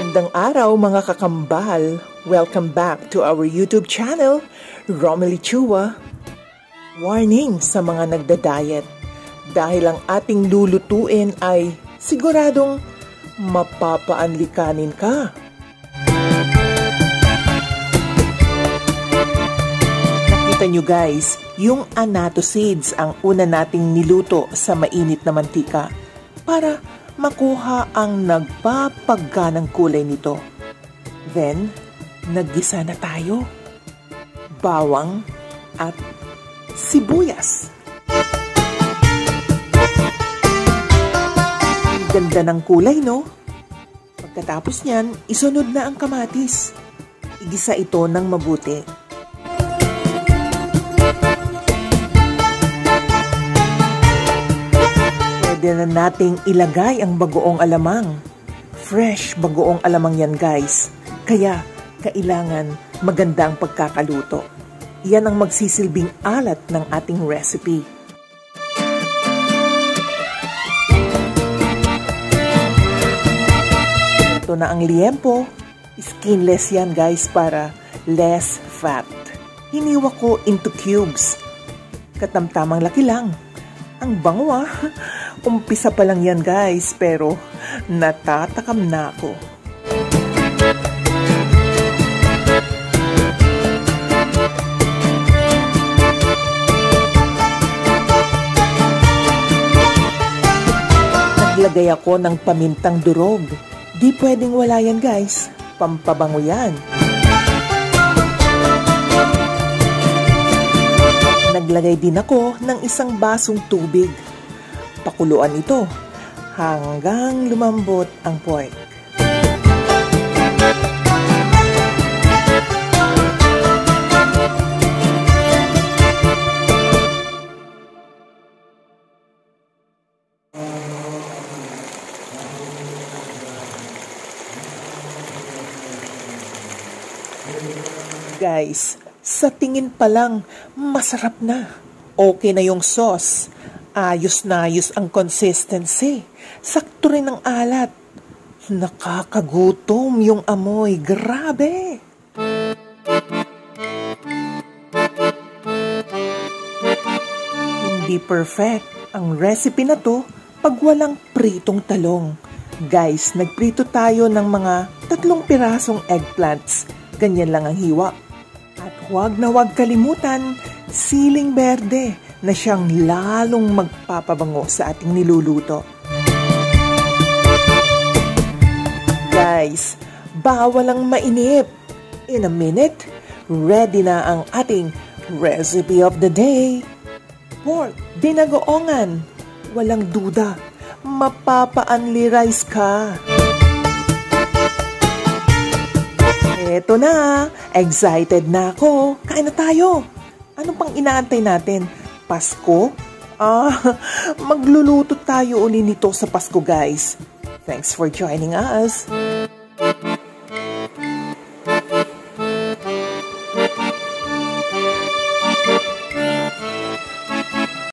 Magandang araw mga kakambal! Welcome back to our YouTube channel, Romely Chua. Warning sa mga nagda-diet dahil ang ating lulutuin ay siguradong mapapaanlikanin ka. Nakita nyo guys, yung annatto seeds ang una nating niluto sa mainit na mantika para makuha ang nagpapagganang kulay nito. Then, naggisa na tayo. Bawang at sibuyas. Ang ganda ng kulay, no? Pagkatapos niyan, isunod na ang kamatis. Igisa ito ng mabuti. Pwede na nating ilagay ang bagoong alamang. Fresh bagoong alamang yan guys. Kaya kailangan maganda ang pagkakaluto. Yan ang magsisilbing alat ng ating recipe. Ito na ang liempo. Skinless yan guys para less fat. Hiniwa ko into cubes. Katamtamang laki lang. Ang bango ah. Umpisa pa lang yan guys, pero natatakam na ako. Naglagay ako ng pamintang durog. Di pwedeng wala yan guys, pampabango yan. Naglagay din ako ng isang basong tubig. Pakuluan ito hanggang lumambot ang pork. Guys, sa tingin pa lang masarap na. Okay na yung sauce. Ayos na ayos ang consistency. Sakto rin ang alat. Nakakagutom yung amoy. Grabe! Hindi perfect ang recipe na to pag walang pritong talong. Guys, nagprito tayo ng mga 3 pirasong eggplants. Ganyan lang ang hiwa. At huwag na huwag kalimutan, siling berde na siyang lalong magpapabango sa ating niluluto. Guys, bawal ang mainip. In a minute, ready na ang ating recipe of the day. Pork binagoongan. Walang duda, mapapa-only rice ka. Eto na, excited na ako. Kain na tayo. Ano pang inaantay natin? Pasko? Magluluto tayo uli nito sa Pasko guys. Thanks for joining us.